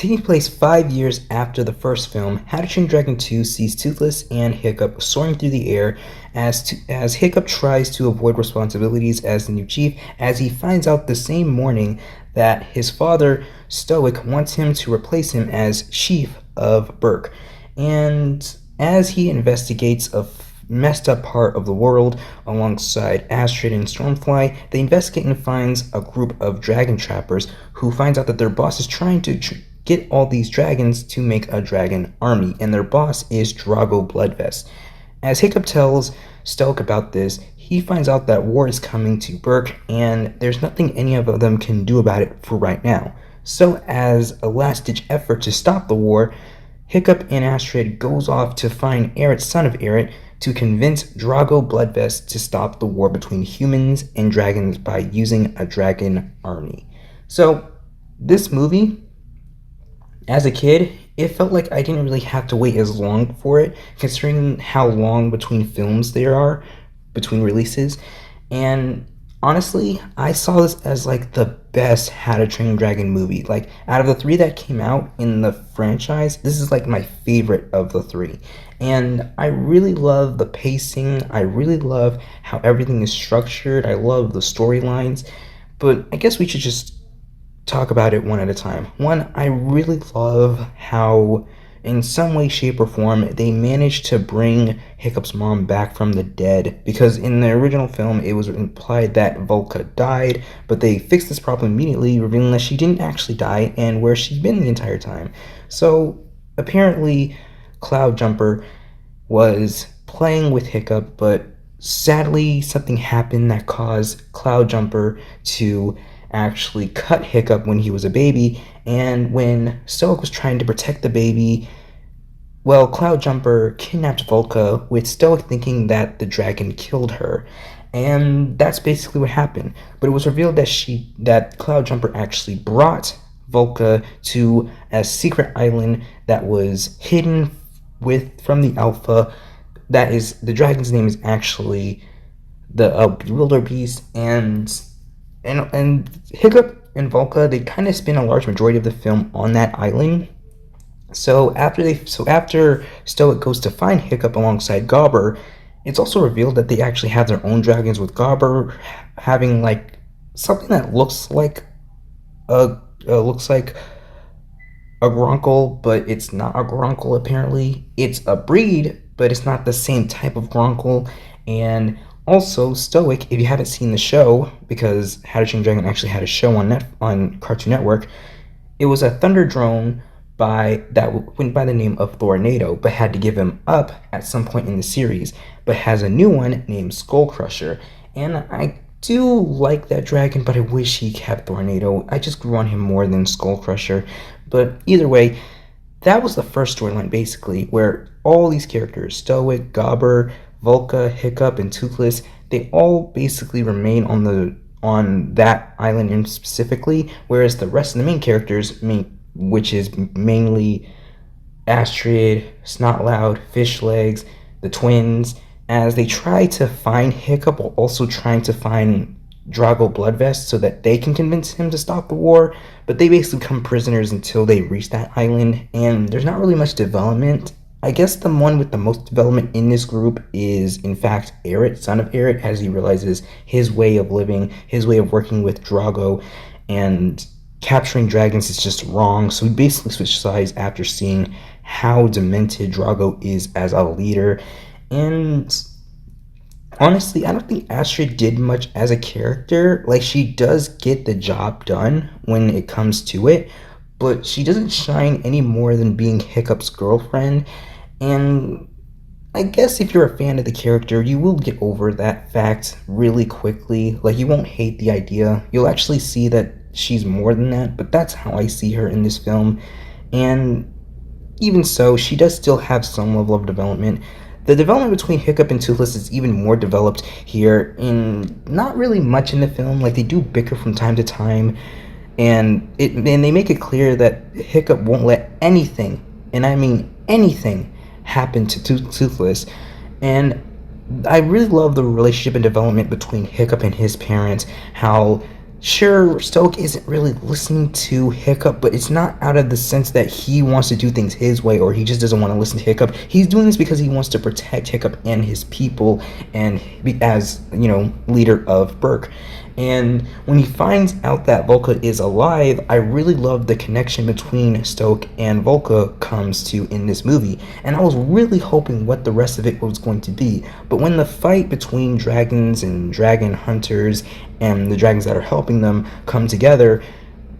Taking place 5 years after the first film, How to Train Dragon 2 sees Toothless and Hiccup soaring through the air as Hiccup tries to avoid responsibilities as the new chief, as he finds out the same morning that his father, Stoic, wants him to replace him as chief of Berk. And as he investigates a messed up part of the world alongside Astrid and Stormfly, they investigate and finds a group of dragon trappers who finds out that their boss is trying to get all these dragons to make a dragon army, and their boss is Drago Bloodvest. As Hiccup tells Stoic about this, he finds out that war is coming to Berk, and there's nothing any of them can do about it for right now. So as a last-ditch effort to stop the war, Hiccup and Astrid goes off to find Eret, son of Eret, to convince Drago Bloodvest to stop the war between humans and dragons by using a dragon army. So, this movie, as a kid, it felt like I didn't really have to wait as long for it, considering how long between films there are, between releases. And honestly, I saw this as like the best How to Train Dragon movie. Like, out of the three that came out in the franchise, this is like my favorite of the three. And I really love the pacing. I really love how everything is structured. I love the storylines. But I guess we should just talk about it one at a time. One, I really love how, in some way, shape, or form, they managed to bring Hiccup's mom back from the dead. Because in the original film, it was implied that Volca died, but they fixed this problem immediately, revealing that she didn't actually die and where she'd been the entire time. So, apparently, Cloud Jumper was playing with Hiccup, but sadly something happened that caused Cloud Jumper to actually cut Hiccup when he was a baby, and when Stoic was trying to protect the baby, well, Cloud Jumper kidnapped Volca, with Stoic thinking that the dragon killed her. And that's basically what happened. But it was revealed that Cloud Jumper actually brought Volca to a secret island that was hidden from the Alpha. That is, the dragon's name is actually the Bewilder Beast, and Hiccup and Volca, they kind of spend a large majority of the film on that island. So after Stoic goes to find Hiccup alongside Gobber, it's also revealed that they actually have their own dragons, with Gobber having like something that looks like a Grunkle, but it's not a Grunkle apparently. It's a breed, but it's not the same type of Grunkle. And also, Stoic, if you haven't seen the show, because How to Train Dragon actually had a show on Cartoon Network, it was a thunder drone that went by the name of Tornado, but had to give him up at some point in the series, but has a new one named Skull Crusher. And I do like that dragon, but I wish he kept Tornado. I just grew on him more than Skull Crusher. But either way, that was the first storyline, basically, where all these characters, Stoic, Gobber, Volca, Hiccup, and Toothless, they all basically remain on that island in specifically, whereas the rest of the main characters, which is mainly Astrid, Snotloud, Fishlegs, the twins, as they try to find Hiccup while also trying to find Drago Bloodvest so that they can convince him to stop the war, but they basically become prisoners until they reach that island, and there's not really much development. I guess the one with the most development in this group is, in fact, Eret, son of Eret, as he realizes his way of living, his way of working with Drago, and capturing dragons is just wrong, so he basically switched sides after seeing how demented Drago is as a leader. And honestly, I don't think Astrid did much as a character. Like, she does get the job done when it comes to it, but she doesn't shine any more than being Hiccup's girlfriend. And I guess if you're a fan of the character, you will get over that fact really quickly. Like, you won't hate the idea. You'll actually see that she's more than that, but that's how I see her in this film. And even so, she does still have some level of development. The development between Hiccup and Toothless is even more developed here, in not really much in the film. Like, they do bicker from time to time, and they make it clear that Hiccup won't let anything, and I mean anything, happen to Toothless. And I really love the relationship and development between Hiccup and his parents, how Sure, Stoic isn't really listening to Hiccup, but it's not out of the sense that he wants to do things his way or he just doesn't want to listen to Hiccup. He's doing this because he wants to protect Hiccup and his people and as, leader of Burke. And when he finds out that Volca is alive, I really love the connection between Stoic and Volca comes to in this movie. And I was really hoping what the rest of it was going to be. But when the fight between dragons and dragon hunters and the dragons that are helping them come together,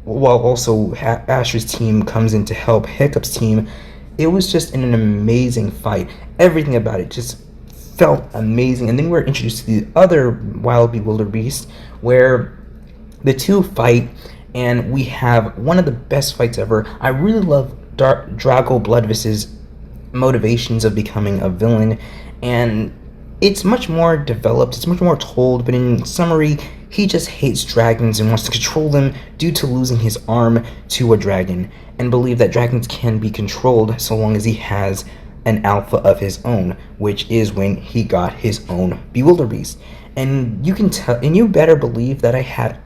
while also Asher's team comes in to help Hiccup's team, it was just an amazing fight. Everything about it just felt amazing. And then we're introduced to the other wild bewilderbeast, where the two fight, and we have one of the best fights ever. I really love Drago Bloodvis's motivations of becoming a villain, and it's much more developed, it's much more told, but in summary, he just hates dragons and wants to control them due to losing his arm to a dragon, and believe that dragons can be controlled so long as he has an alpha of his own, which is when he got his own Bewilderbeast. And you can tell, and you better believe that I had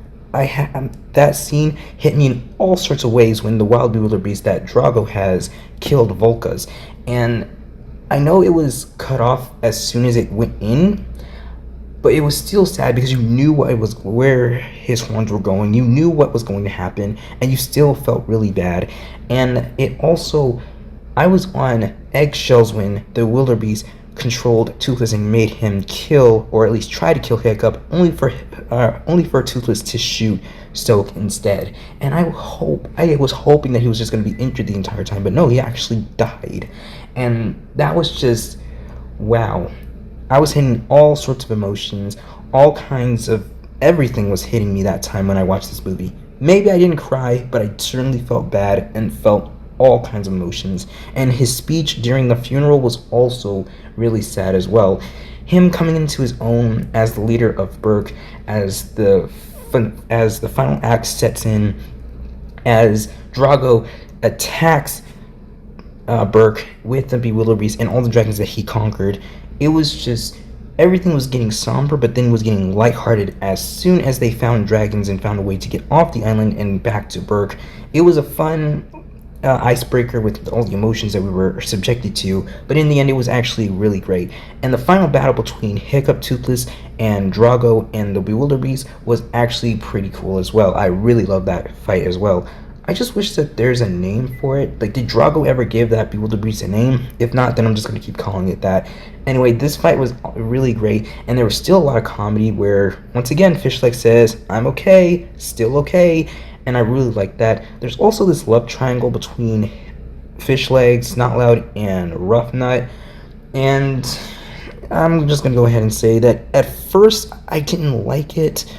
that scene hit me in all sorts of ways when the wild Bewilderbeast that Drago has killed Volcas. And I know it was cut off as soon as it went in, but it was still sad because you knew where his horns were going, you knew what was going to happen, and you still felt really bad. And it also, I was on eggshells when the Wildebeest controlled Toothless and made him kill, or at least try to kill Hiccup, only for Toothless to shoot Stoic instead. And I was hoping that he was just going to be injured the entire time, but no, he actually died. And that was just, wow. I was hitting all sorts of emotions, all kinds of everything was hitting me that time when I watched this movie. Maybe I didn't cry, but I certainly felt bad and felt all kinds of emotions. And his speech during the funeral was also really sad as well. Him coming into his own as the leader of Burke, as the final act sets in, as Drago attacks Burke with the Bewilderbeast and all the dragons that he conquered. It was just, everything was getting somber, but then was getting lighthearted as soon as they found dragons and found a way to get off the island and back to Burke. It was a fun icebreaker with all the emotions that we were subjected to, but in the end it was actually really great. And the final battle between Hiccup, Toothless, and Drago and the Bewilderbeast was actually pretty cool as well. I really love that fight as well. I just wish that there's a name for it. Like, did Drago ever give that Bewilderbeast a name? If not, then I'm just going to keep calling it that. Anyway, this fight was really great, and there was still a lot of comedy where, once again, Fishleg says, I'm okay, still okay, and I really like that. There's also this love triangle between Fishleg, Snotloud, and Roughnut, and I'm just going to go ahead and say that at first I didn't like it,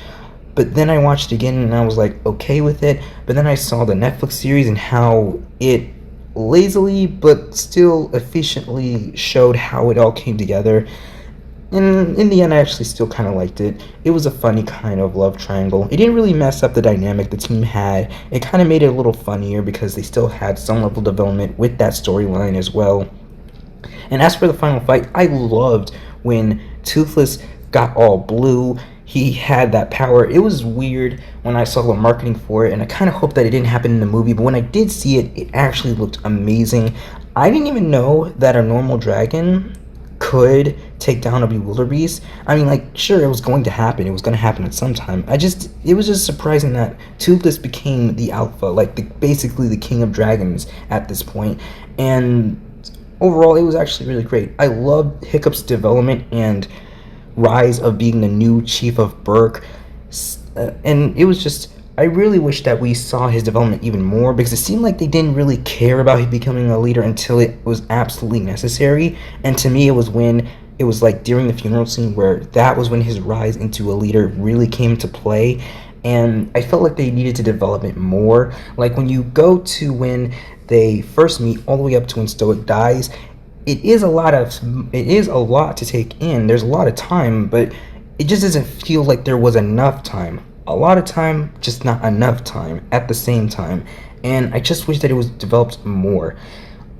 but then I watched it again and I was like okay with it. But then I saw the Netflix series and how it lazily but still efficiently showed how it all came together. And in the end, I actually still kind of liked it. It was a funny kind of love triangle. It didn't really mess up the dynamic the team had. It kind of made it a little funnier because they still had some level of development with that storyline as well. And as for the final fight, I loved when Toothless got all blue. He had that power. It was weird when I saw the marketing for it, and I kind of hoped that it didn't happen in the movie, but when I did see it, it actually looked amazing. I didn't even know that a normal dragon could take down a Bewilderbeast. I mean, like, sure, it was going to happen. It was going to happen at some time. It was just surprising that Toothless became the alpha, like basically the king of dragons at this point. And overall, it was actually really great. I loved Hiccup's development and rise of being the new chief of Burke, and it was just, I really wish that we saw his development even more, because it seemed like they didn't really care about him becoming a leader until it was absolutely necessary. And to me, it was when it was like during the funeral scene where that was when his rise into a leader really came to play. And I felt like they needed to develop it more. Like when you go to when they first meet all the way up to when Stoic dies, it is a lot to take in. There's a lot of time, but it just doesn't feel like there was enough time. A lot of time, just not enough time at the same time. And I just wish that it was developed more.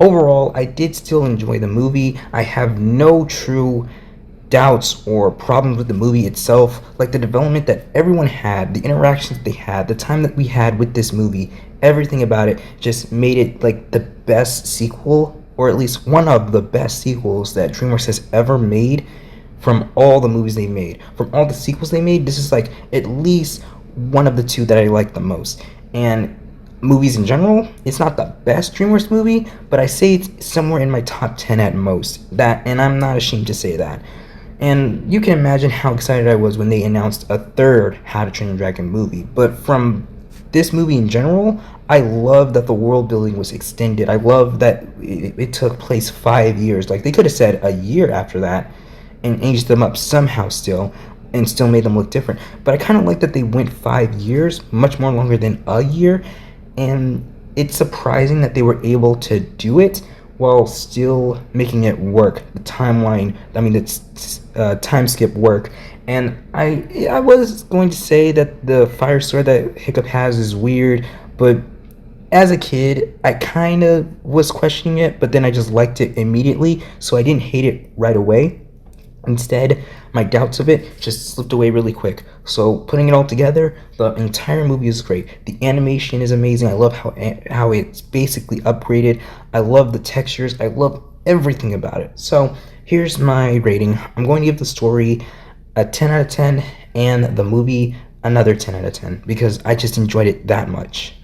Overall, I did still enjoy the movie. I have no true doubts or problems with the movie itself, like the development that everyone had, the interactions they had, the time that we had with this movie, everything about it just made it like the best sequel, or at least one of the best sequels that DreamWorks has ever made. From all the movies they made, from all the sequels they made, this is like at least one of the two that I like the most. And movies in general, it's not the best DreamWorks movie, but I say it's somewhere in my top 10 at most. That, and I'm not ashamed to say that. And you can imagine how excited I was when they announced a third How to Train Your Dragon movie. But from this movie in general, I love that the world building was extended. I love that it took place 5 years. Like, they could have said a year after that and aged them up somehow still and still made them look different. But I kind of like that they went 5 years, much more longer than a year. And it's surprising that they were able to do it while still making it work. The timeline, I mean, the time skip work. And I was going to say that the fire sword that Hiccup has is weird, but as a kid, I kind of was questioning it, but then I just liked it immediately, so I didn't hate it right away. Instead, my doubts of it just slipped away really quick. So putting it all together, the entire movie is great. The animation is amazing. I love how it's basically upgraded. I love the textures. I love everything about it. So here's my rating. I'm going to give the story a 10 out of 10 and the movie another 10 out of 10 because I just enjoyed it that much.